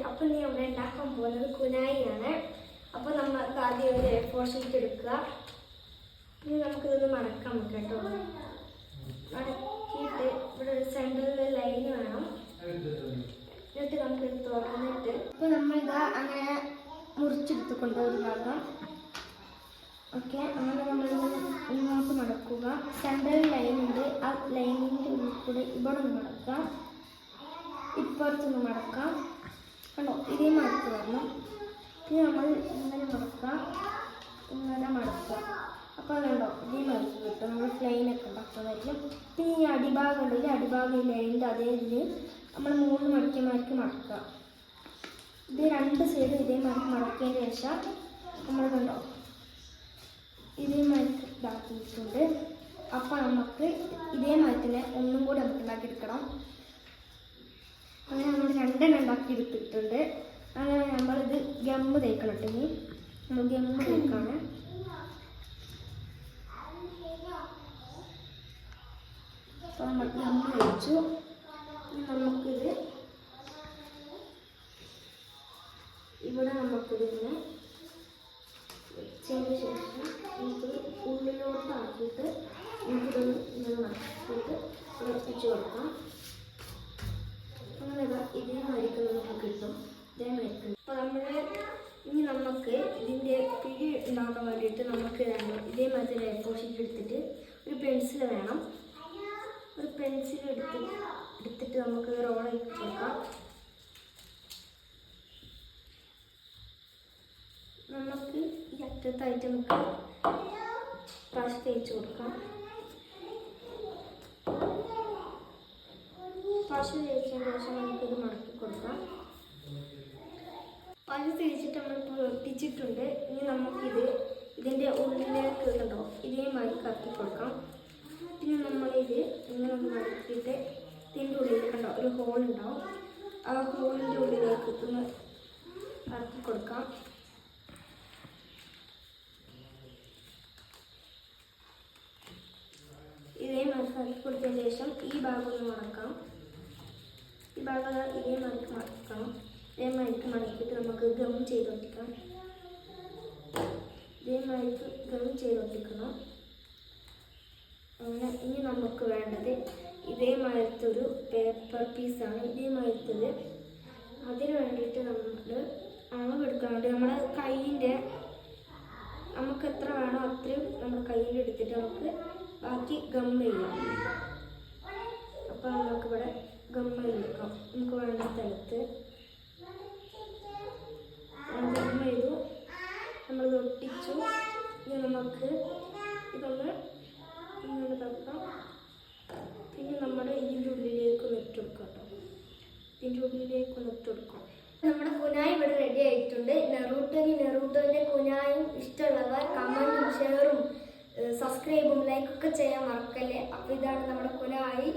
അപ്പോൾ നീ ഇവിടെ ഉണ്ടാക്കാൻ പോകുന്നത് കുനായിയാണ്. അപ്പോൾ നമുക്ക് ആദ്യം ഒരു A4 ഷീറ്റ് എടുക്കുക. ഇനി നമുക്കിതൊന്ന് മടക്കാം കേട്ടോ. മടക്കിയിട്ട് ഇവിടെ ഒരു സെൻറ്ററിൽ ലൈൻ വേണം. എന്നിട്ട് നമുക്കിത് തുറന്നിട്ട് അപ്പോൾ നമ്മളിതാ അങ്ങനെ മുറിച്ചെടുത്ത് കൊണ്ടുപോയി ഭാഗം. ഓക്കെ, അങ്ങനെ നമ്മൾ ഇങ്ങോട്ട് മടക്കുക. സെൻട്രൽ ലൈൻ ഉണ്ട്, ആ ലൈനിൻ്റെ ഉള്ളിൽ കൂടെ ഇവിടെ ഒന്ന് മടക്കാം, ഇപ്പുറത്തൊന്ന് മടക്കാം. കണ്ടോ, ഇതേ മടക്ക് വരണം. പിന്നെ നമ്മൾ ഇങ്ങനെ മടക്കാം, ഇങ്ങനെ മടക്കാം. അപ്പോൾ അതുണ്ടോ ഇതേ മടക്ക് കിട്ടും. നമ്മൾ പ്ലെയിനൊക്കെ ഉണ്ടാക്കുന്നതായിരിക്കും. പിന്നെ ഈ അടിഭാഗം ഉണ്ടെങ്കിൽ അടിഭാഗം ഈ ലൈനിൻ്റെ അതേ ഇതിൽ നമ്മൾ 3 മടക്കിയമാർക്ക് മടക്കുക. ഇത് 2 സൈഡ് ഇതേ മടക്കിയതിന് ശേഷം നമ്മൾ കണ്ടോ ഇതേമാതിരി ഇതാക്കിയിട്ടുണ്ട്. അപ്പോൾ നമുക്ക് ഇതേമാതിരി തന്നെ ഒന്നും കൂടി നമുക്ക് ഉണ്ടാക്കിയെടുക്കണം. അങ്ങനെ നമ്മൾ 2 ഉണ്ടാക്കിയെടുത്തിട്ടുണ്ട്. അങ്ങനെ നമ്മളിത് ഗമ്മ് തേക്കണം കേട്ടോ. ഇനി നമ്മൾ ഗമ്മ് തേക്കാണ്. അപ്പോൾ നമ്മൾ ഗമ്മ് തേച്ചു. നമുക്കിത് ഇവിടെ നമുക്കിതിങ്ങനെ വെച്ചതിന് ശേഷം നമുക്ക് ഉള്ളിലോട്ട് ആക്കിയിട്ട് നമുക്കിതൊന്ന് ഇങ്ങനെ നടത്തിയിട്ട് ഉറപ്പിച്ച് കൊടുക്കാം. അങ്ങനെ ഇതേമാതിരിക്ക് നമുക്ക് കിട്ടും. ഇതേമാതിരിക്ക്. അപ്പോൾ ഇനി നമുക്ക് ഇതിൻ്റെ പിഴി ഉണ്ടാക്കാൻ വേണ്ടിയിട്ട് നമുക്ക് ഇതേമാതിരി A4 ഷീറ്റ് എടുത്തിട്ട് ഒരു പെൻസിൽ വേണം. ഒരു പെൻസിൽ എടുത്തിട്ട് നമുക്ക് റോളാക്കി കൊടുക്കാം. നമുക്ക് ഈ അറ്റത്തായിട്ട് നമുക്ക് പശ തേച്ച് കൊടുക്കാം. പശ തേച്ചതിന് ശേഷം നമുക്കിത് മടക്കി കൊടുക്കാം. പശ തേച്ചിട്ട് നമ്മളിപ്പോൾ ഒട്ടിച്ചിട്ടുണ്ട്. ഇനി നമുക്കിത് ഇതിൻ്റെ ഉള്ളിലേക്ക് കണ്ടോ ഇതേമാതിരി കറക്കി കൊടുക്കാം. പിന്നെ നമ്മളിത് ഇങ്ങനെ ഒന്ന് മടക്കിയിട്ട് ഇതിൻ്റെ ഉള്ളിൽ കണ്ടോ ഒരു ഹോൾ ഉണ്ടാവും. ആ ഹോളിൻ്റെ ഉള്ളിലേക്ക് ഒന്ന് കറക്കി കൊടുക്കാം. ഇതേമാതിരി കറക്കി കൊടുത്തതിന് ശേഷം ഈ ഭാഗം ഒന്ന് മടക്കാം. ഈ ഭാഗം ഇതേമാതിരി മടക്കണം. ഇതേമാതിരി മടക്കിയിട്ട് നമുക്ക് ഗം ചെയ്തൊട്ടിക്കാം. ഇതേമാതിരി ഗം ചെയ്തൊട്ടിക്കണം. അങ്ങനെ ഇനി നമുക്ക് വേണ്ടത് ഇതേമാതിരത്തൊരു പേപ്പർ പീസാണ്. ഇതേമാതിരത്തത് അതിന് വേണ്ടിയിട്ട് നമ്മൾ അളവെടുക്കാൻ വേണ്ടി നമ്മുടെ കയ്യിൻ്റെ നമുക്ക് എത്ര വേണോ അത്രയും നമ്മുടെ കയ്യിൽ എടുത്തിട്ട് നമുക്ക് ബാക്കി ഗമ്മ ചെയ്യാം. അപ്പോൾ നമുക്കിവിടെ ഗമ്മ ചെയ്തെടുക്കാം. നമുക്ക് വേണ്ട സ്ഥലത്ത് ഗമ്മ ചെയ്തു. നമ്മളിത് ഒട്ടിച്ചു. ഇനി നമുക്ക് ഇതൊന്ന് ഇങ്ങനെ തട്ടാം. പിന്നെ നമ്മുടെ ഇതിൻ്റെ ഉള്ളിലേക്ക് നെട്ടെടുക്കാം കേട്ടോ. ഇതിൻ്റെ ഉള്ളിലേക്ക് നെട്ടെടുക്കാം. നമ്മുടെ കുനായി ഇവിടെ റെഡി ആയിട്ടുണ്ട്. നെറൂട്ടോൻ്റെ കുനായും ഇഷ്ടമുള്ളവർ കമൻറ്റും ഷെയറും സബ്സ്ക്രൈബും ലൈക്കൊക്കെ ചെയ്യാൻ മറക്കല്ലേ. അപ്പോൾ ഇതാണ് നമ്മുടെ കുനായി.